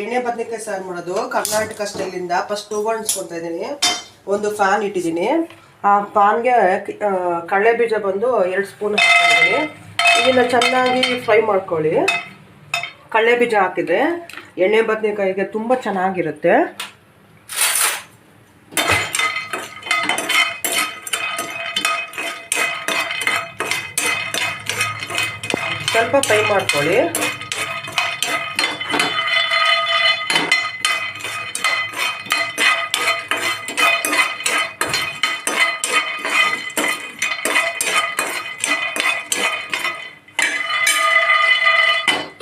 ಎಣ್ಣೆ ಬದನೆಕಾಯಿ ಸಾರು ಮಾಡೋದು ಕರ್ನಾಟಕ ಸ್ಟೈಲಿಂದ. ಫಸ್ಟ್ ಸ್ಟವ್ ಅಂಟಿಸ್ಕೊತಾ ಇದ್ದೀನಿ. ಒಂದು ಫ್ಯಾನ್ ಇಟ್ಟಿದ್ದೀನಿ. ಆ ಫ್ಯಾನ್ಗೆ ಕಡಲೆ ಬೀಜ ಬಂದು 2 ಸ್ಪೂನ್ ಹಾಕಿದ್ದೀನಿ. ಇದನ್ನು ಚೆನ್ನಾಗಿ ಫ್ರೈ ಮಾಡ್ಕೊಳ್ಳಿ. ಕಡಲೆ ಬೀಜ ಹಾಕಿದ್ರೆ ಎಣ್ಣೆ ಬದನೆಕಾಯಿಗೆ ತುಂಬ ಚೆನ್ನಾಗಿರುತ್ತೆ. ಸ್ವಲ್ಪ ಫ್ರೈ ಮಾಡ್ಕೊಳ್ಳಿ.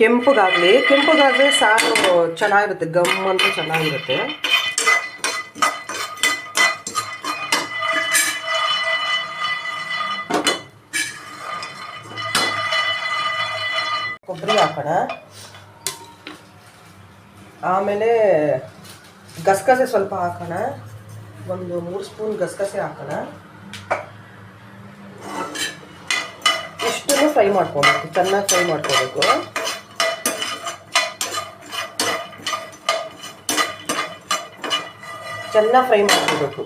ಕೆಂಪಗಾಗಲಿ ಸಾರು ಚೆನ್ನಾಗಿರುತ್ತೆ, ಗಮ್ ಅಂತ ಚೆನ್ನಾಗಿರುತ್ತೆ. ಕೊಬ್ಬರಿ ಹಾಕೋಣ. ಆಮೇಲೆ ಗಸಗಸೆ ಸ್ವಲ್ಪ ಹಾಕೋಣ. ಒಂದು 3 ಸ್ಪೂನ್ ಗಸಗಸೆ ಹಾಕೋಣ. ಇಷ್ಟನ್ನು ಫ್ರೈ ಮಾಡ್ಕೊಬೇಕು, ಚೆನ್ನಾಗಿ ಫ್ರೈ ಮಾಡ್ಕೋಬೇಕು. ಚೆನ್ನಾಗಿ ಫ್ರೈ ಮಾಡ್ಕೋಬೇಕು.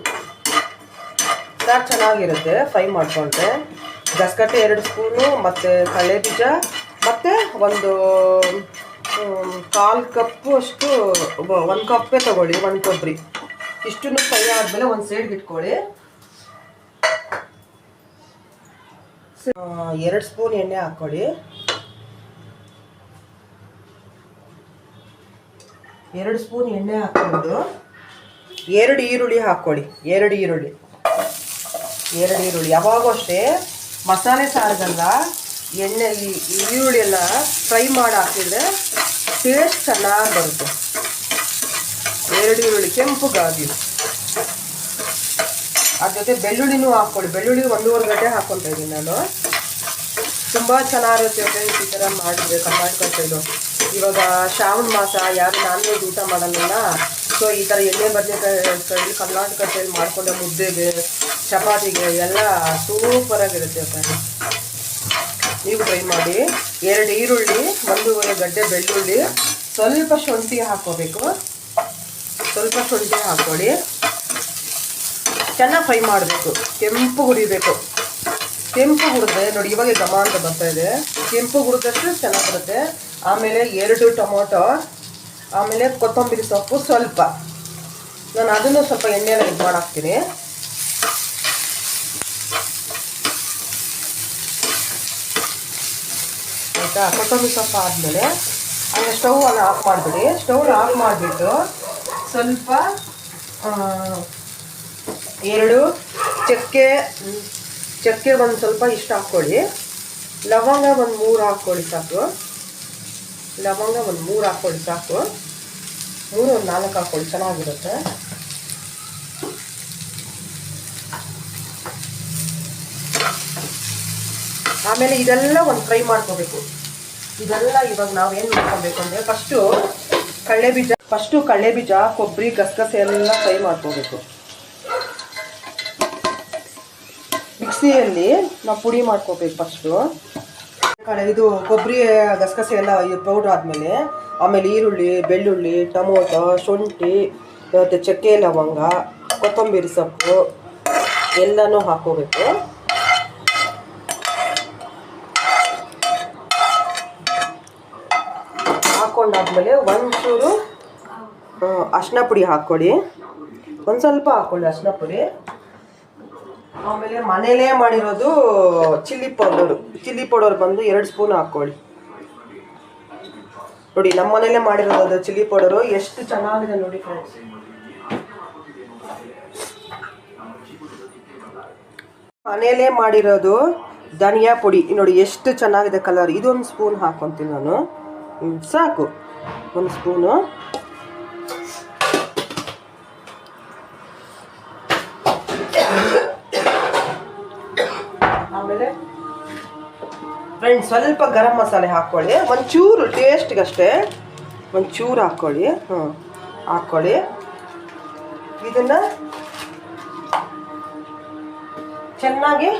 ಸಾರು ಚೆನ್ನಾಗಿರುತ್ತೆ ಫ್ರೈ ಮಾಡ್ಕೊಂಡ್ರೆ. ಗಸಗಸೆ 2 ಸ್ಪೂನು ಮತ್ತು ಕಡಲೆ ಬೀಜ ಮತ್ತು ಒಂದು 1/4 ಕಪ್ಪು ಅಷ್ಟು, 1 ಕಪ್ಪೇ ತೊಗೊಳ್ಳಿ, 1 ಕೊಬ್ಬರಿ. ಇಷ್ಟನ್ನು ಫ್ರೈ ಆದಮೇಲೆ ಒಂದು ಸೈಡ್ಗೆ ಇಟ್ಕೊಳ್ಳಿ. 2 ಸ್ಪೂನ್ ಎಣ್ಣೆ ಹಾಕ್ಕೊಳ್ಳಿ. 2 ಸ್ಪೂನ್ ಎಣ್ಣೆ ಹಾಕ್ಕೊಂಡು 2 ಈರುಳ್ಳಿ ಹಾಕ್ಕೊಳ್ಳಿ. 2 ಈರುಳ್ಳಿ ಯಾವಾಗೂ ಅಷ್ಟೇ ಮಸಾಲೆ ಸಾರಿಗೆಲ್ಲ ಎಣ್ಣೆ ಈರುಳ್ಳಿ ಎಲ್ಲ ಫ್ರೈ ಮಾಡಿ ಹಾಕಿದ್ರೆ ಟೇಸ್ಟ್ ಚೆನ್ನಾಗಿ ಬರುತ್ತೆ. 2 ಈರುಳ್ಳಿ ಕೆಂಪುಗಾಗಿ. ಅದ್ರ ಜೊತೆ ಬೆಳ್ಳುಳ್ಳಿನೂ ಹಾಕ್ಕೊಳ್ಳಿ. ಬೆಳ್ಳುಳ್ಳಿ 1.5 ಗಂಟೆ ಹಾಕ್ಕೊತಾ ಇದ್ದೀನಿ ನಾನು. ತುಂಬ ಚೆನ್ನಾಗಿರುತ್ತೆ ಈ ಥರ ಮಾಡಿದ್ರೆ ಕರ್ನಾಟಕ ಸ್ಟೈಲು. ಇವಾಗ ಶ್ರಾವಣ ಮಾಸ, ಯಾರು ನಾನ್ ವೆಜ್ ಊಟ ಮಾಡಲ್ಲ, ಸೊ ಈ ಥರ ಎಣ್ಣೆ ಬದನೆಕಾಯಿ ಸ್ಟೈಲ್ ಕರ್ನಾಟಕ ಸ್ಟೈಲ್ ಮಾಡಿಕೊಂಡೆ ಮುದ್ದೆಗೆ, ಚಪಾತಿಗೆ ಎಲ್ಲ ಸೂಪರಾಗಿರುತ್ತೆ. ನೀವು ಟ್ರೈ ಮಾಡಿ. 2 ಈರುಳ್ಳಿ, 1.5 ಗಡ್ಡೆ ಬೆಳ್ಳುಳ್ಳಿ, ಸ್ವಲ್ಪ ಶುಂಠಿ ಹಾಕ್ಕೋಬೇಕು. ಸ್ವಲ್ಪ ಶುಂಠಿ ಹಾಕ್ಕೊಳ್ಳಿ. ಚೆನ್ನಾಗಿ ಫ್ರೈ ಮಾಡಬೇಕು. ಕೆಂಪು ಹುರಿಬೇಕು. ಕೆಂಪು ಹುರಿದ್ರೆ ನೋಡಿ, ಇವಾಗ ಘಮ ಅಂತ ಬರ್ತಾ ಇದೆ. ಕೆಂಪು ಹುರಿದಷ್ಟು ಚೆನ್ನಾಗಿ ಬರುತ್ತೆ. ಆಮೇಲೆ 2 ಟೊಮೊಟೊ, ಆಮೇಲೆ ಕೊತ್ತಂಬರಿ ಸೊಪ್ಪು ಸ್ವಲ್ಪ. ನಾನು ಅದನ್ನು ಸ್ವಲ್ಪ ಎಣ್ಣೆಯಲ್ಲಿ ಇದು ಮಾಡಾಕ್ತೀನಿ. ಆಯಿತಾ? ಕೊತ್ತಂಬರಿ ಸೊಪ್ಪು ಆದಮೇಲೆ ಹಂಗೆ ಸ್ಟವನ್ನು ಆಫ್ ಮಾಡಿಬಿಡಿ. ಸ್ಟವ್ನ ಆಫ್ ಮಾಡಿಬಿಟ್ಟು ಸ್ವಲ್ಪ 2 ಚಕ್ಕೆ ಒಂದು ಸ್ವಲ್ಪ ಇಷ್ಟು ಹಾಕ್ಕೊಳ್ಳಿ. ಲವಂಗ ಒಂದು 3 ಹಾಕ್ಕೊಳ್ಳಿ ಸಾಕು. ಲವಂಗ ಒಂದು 3 ಹಾಕ್ಕೊಳ್ಳಿ ಸಾಕು. 3 ಒಂದು 4 ಹಾಕ್ಕೊಳ್ಳಿ, ಚೆನ್ನಾಗಿರುತ್ತೆ. ಆಮೇಲೆ ಇದೆಲ್ಲ ಒಂದು ಫ್ರೈ ಮಾಡ್ಕೋಬೇಕು. ಇದೆಲ್ಲ ಇವಾಗ ನಾವು ಏನು ಮಾಡ್ಕೊಬೇಕು ಅಂದರೆ ಫಸ್ಟು ಕಡಲೆ ಬೀಜ, ಕೊಬ್ಬರಿ, ಗಸಗಸೆ ಎಲ್ಲ ಫ್ರೈ ಮಾಡ್ಕೋಬೇಕು. ಮಿಕ್ಸಿಯಲ್ಲಿ ನಾವು ಪುಡಿ ಮಾಡ್ಕೋಬೇಕು ಫಸ್ಟು. ಇದು ಕೊಬ್ಬರಿ ಗಸಗಸೆ ಎಲ್ಲ ಪೌಡ್ರ್ ಆದಮೇಲೆ ಆಮೇಲೆ ಈರುಳ್ಳಿ, ಬೆಳ್ಳುಳ್ಳಿ, ಟೊಮೊಟೊ, ಶುಂಠಿ ಮತ್ತು ಚಕ್ಕೆ, ಲವಂಗ, ಕೊತ್ತಂಬರಿ ಸೊಪ್ಪು ಎಲ್ಲನೂ ಹಾಕ್ಕೋಬೇಕು. ಹಾಕ್ಕೊಂಡಾದ್ಮೇಲೆ ಒಂಚೂರು ಅರಿಶಿನ ಪುಡಿ ಹಾಕ್ಕೊಳ್ಳಿ. ಒಂದು ಸ್ವಲ್ಪ ಹಾಕ್ಕೊಳ್ಳಿ ಅರಿಶಿನ ಪುಡಿ. ಆಮೇಲೆ ಮನೇಲೇ ಮಾಡಿರೋದು ಚಿಲ್ಲಿ ಪೌಡರ್ ಬಂದು 2 ಸ್ಪೂನ್ ಹಾಕ್ಕೊಳ್ಳಿ. ನೋಡಿ, ನಮ್ಮ ಮನೇಲೇ ಮಾಡಿರೋದು ಚಿಲ್ಲಿ ಪೌಡರು ಎಷ್ಟು ಚೆನ್ನಾಗಿದೆ ನೋಡಿ ಫ್ರೆಂಡ್ಸ್. ಮನೇಲೇ ಮಾಡಿರೋದು ಧನಿಯಾ ಪುಡಿ ನೋಡಿ ಎಷ್ಟು ಚೆನ್ನಾಗಿದೆ ಕಲರ್. ಇದೊಂದು ಸ್ಪೂನ್ ಹಾಕ್ಕೊತೀನಿ ನಾನು. ಸಾಕು, 1 ಸ್ಪೂನು. ಆಮೇಲೆ ಫ್ರೆಂಡ್ಸ್ ಸ್ವಲ್ಪ ಗರಂ ಮಸಾಲೆ ಹಾಕ್ಕೊಳ್ಳಿ. ಒಂಚೂರು ಟೇಸ್ಟ್ಗಷ್ಟೇ ಒಂಚೂರು ಹಾಕ್ಕೊಳ್ಳಿ. ಹಾಕ್ಕೊಳ್ಳಿ. ಇದನ್ನು ಚೆನ್ನಾಗಿ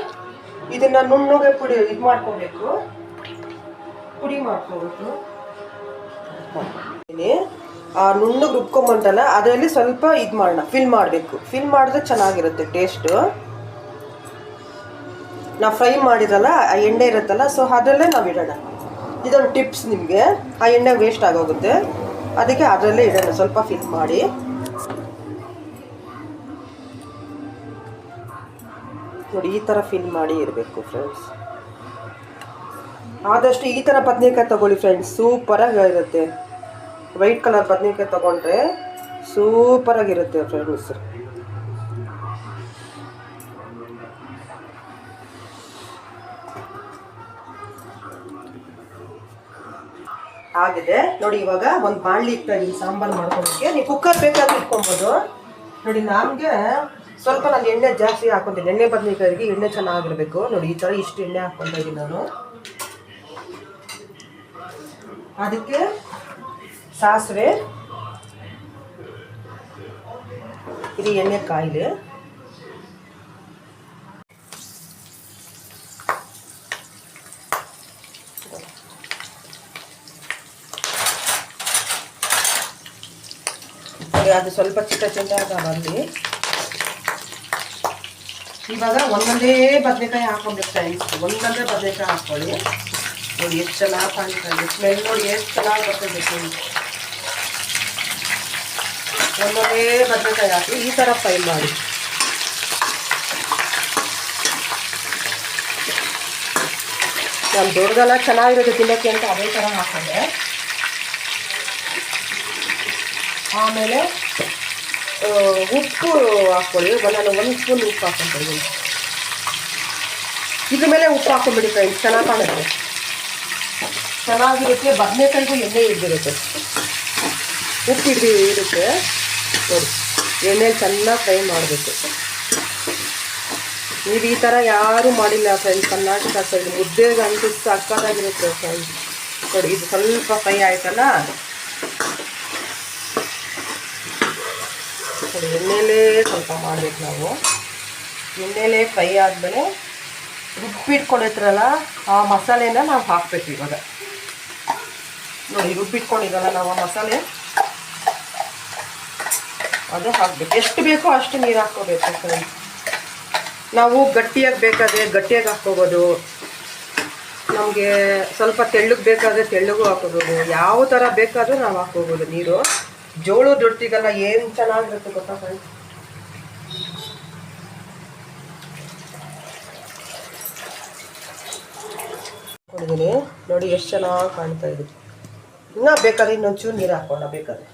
ನುಣ್ಣಗೆ ಇದು ಮಾಡ್ಕೋಬೇಕು. ಪುಡಿ ಮಾಡ್ಕೋಬೇಕು. ಆ ನುಣ್ಣಗೆ ರುಬ್ಕೊಂಬಂತಲ್ಲ ಅದರಲ್ಲಿ ಸ್ವಲ್ಪ ಇದು ಮಾಡೋಣ, ಫಿಲ್ ಮಾಡಬೇಕು. ಫಿಲ್ ಮಾಡಿದ್ರೆ ಚೆನ್ನಾಗಿರುತ್ತೆ ಟೇಸ್ಟು. ನಾವು ಫ್ರೈ ಮಾಡಿರಲ್ಲ ಆ ಎಣ್ಣೆ ಇರುತ್ತಲ್ಲ, ಸೊ ಅದರಲ್ಲೇ ನಾವು ಇಡೋಣ. ಇದೊಂದು ಟಿಪ್ಸ್ ನಿಮಗೆ. ಆ ಎಣ್ಣೆ ವೇಸ್ಟ್ ಆಗೋಗುತ್ತೆ, ಅದಕ್ಕೆ ಅದರಲ್ಲೇ ಇಡೋಣ. ಸ್ವಲ್ಪ ಫಿಲ್ ಮಾಡಿ ನೋಡಿ, ಈ ಥರ ಫಿಲ್ ಮಾಡಿ ಇರಬೇಕು ಫ್ರೆಂಡ್ಸ್. ಆದಷ್ಟು ಈ ಥರ ಬದನೇಕಾಯಿ ತೊಗೊಳ್ಳಿ ಫ್ರೆಂಡ್ಸ್, ಸೂಪರಾಗಿ ಇರುತ್ತೆ. ವೈಟ್ ಕಲರ್ ಬದನೇಕಾಯಿ ತೊಗೊಂಡ್ರೆ ಸೂಪರಾಗಿರುತ್ತೆ ಫ್ರೆಂಡ್ಸ್. ಆಗಿದೆ ನೋಡಿ. ಇವಾಗ ಒಂದು ಬಾಣಲಿ ಇಡ್ತಾ ಇದ್ದೀನಿ ಸಾಂಬಾರು ಮಾಡ್ಕೊಳಕ್ಕೆ. ನೀವು ಕುಕ್ಕರ್ ಬೇಕಾದ್ರೆ ಇಟ್ಕೊಬೋದು. ನೋಡಿ ನಮಗೆ ಸ್ವಲ್ಪ ನಾನು ಎಣ್ಣೆ ಜಾಸ್ತಿ ಹಾಕ್ಕೊತೀನಿ. ಎಣ್ಣೆ ಬದನೇಕಾಯಿಗೆ ಎಣ್ಣೆ ಚೆನ್ನಾಗಿರಬೇಕು. ನೋಡಿ ಈ ಥರ ಇಷ್ಟು ಎಣ್ಣೆ ಹಾಕ್ಕೊತಾ ಇದ್ದೀನಿ ನಾನು. ಅದಕ್ಕೆ ಸಾಸಿವೆ, ಇದು ಎಣ್ಣೆ ಕಾಯಿಲೆ, ಅದು ಸ್ವಲ್ಪ ಚಿಕ್ಕ ಬರಲಿ. ಇವಾಗ ಒಂದೊಂದೇ ಬದನೇಕಾಯಿ ಹಾಕೊಂಡ್ಬೇಕು ಫ್ರೆಂಡ್ಸ್. ಒಂದೊಂದೇ ಬದನೇಕಾಯಿ ಹಾಕ್ಕೊಳ್ಳಿ. ನೋಡಿ ಎಷ್ಟು ಚೆನ್ನಾಗಿ ಕಾಣ್ತಾ ಇದೆ. ಸ್ಮೆಲ್ ನೋಡಿ ಎಷ್ಟು ಚೆನ್ನಾಗಿ ಬರ್ತದೆ ಫ್ರೆಂಡ್ಸ್. ಒಂದೊಂದೇ ಬದನೇಕಾಯಿ ಹಾಕಿ ಈ ಥರ ಫ್ರೈ ಮಾಡಿ. ನಾನು ದೊಡ್ಡದೆಲ್ಲ ಚೆನ್ನಾಗಿರುತ್ತೆ ತಿನ್ನೋಕ್ಕೆ ಅಂತ ಅದೇ ಥರ ಹಾಕೊಂಡೆ. ಆಮೇಲೆ ಉಪ್ಪು ಹಾಕ್ಕೊಳ್ಳಿ. ನಾನು 1 ಸ್ಪೂನ್ ಉಪ್ಪು ಹಾಕ್ಕೊಂತೀನಿ. ಇದ್ರ ಮೇಲೆ ಉಪ್ಪು ಹಾಕೊಂಡ್ಬಿಡಿ ಫ್ರೆಂಡ್ಸ್, ಚೆನ್ನಾಗಿ ಕಾಣುತ್ತೆ, ಚೆನ್ನಾಗಿರುತ್ತೆ. ಬದನೇಕಾಯಿಗೂ ಎಣ್ಣೆ ಹಿಡಿದಿರುತ್ತೆ, ಉಪ್ಪು ಇರುತ್ತೆ ನೋಡಿ. ಎಣ್ಣೆಲಿ ಚೆನ್ನಾಗಿ ಫ್ರೈ ಮಾಡಬೇಕು. ನೀವು ಈ ಥರ ಯಾರೂ ಮಾಡಿಲ್ಲ ಫ್ರೆಂಡ್ಸ್ ಕರ್ನಾಟಕ ಸೈಡ್. ಮುದ್ದೆಗೆ ಅಂತೂ ಸಕ್ಕತ್ತಾಗಿರುತ್ತೆ ಫ್ರೆಂಡ್ಸ್. ನೋಡಿ ಇದು ಸ್ವಲ್ಪ ಫ್ರೈ ಆಯ್ತಲ್ಲ, ಎಣ್ಣೆಲೇ ಸ್ವಲ್ಪ ಮಾಡಬೇಕು ನಾವು. ಎಣ್ಣೆಲೇ ಫ್ರೈ ಆದಮೇಲೆ ರುಬ್ಬಿಟ್ಕೊಂಡಿರ್ತೀರಲ್ಲ ಆ ಮಸಾಲೆನ ನಾವು ಹಾಕಬೇಕು. ಇವಾಗ ನೋಡಿ ರುಬ್ಬಿಟ್ಕೊಂಡಿರಲ್ಲ ನಾವು ಆ ಮಸಾಲೆ, ಅದು ಹಾಕಬೇಕು. ಎಷ್ಟು ಬೇಕೋ ಅಷ್ಟು ನೀರು ಹಾಕ್ಕೋಬೇಕು ಫ್ರೆಂಡ್ಸ್. ನಾವು ಗಟ್ಟಿಯಾಗಿ ಬೇಕಾದರೆ ಗಟ್ಟಿಯಾಗಿ ಹಾಕ್ಕೋಬೋದು, ನಮಗೆ ಸ್ವಲ್ಪ ತೆಳ್ಳಗೆ ಬೇಕಾದರೆ ತೆಳ್ಳಗೂ ಹಾಕೋಬೋದು. ಯಾವ ಥರ ಬೇಕಾದರೂ ನಾವು ಹಾಕ್ಕೋಬೋದು ನೀರು. ಜೋಳದ ರೊಟ್ಟಿಗೆಲ್ಲ ಏನು ಚೆನ್ನಾಗಿರುತ್ತೆ ಗೊತ್ತಾ ಫ್ರೆಂಡ್ಸ್. ಕೊಡಿದ್ದೀನಿ ನೋಡಿ ಎಷ್ಟು ಚೆನ್ನಾಗಿ ಕಾಣ್ತಾ ಇದೆ. ಇನ್ನೂ ಬೇಕಾದ್ರೆ ಇನ್ನೊಂಚೂರು ನೀರು ಹಾಕೋಣ ಬೇಕಾದ್ರೆ.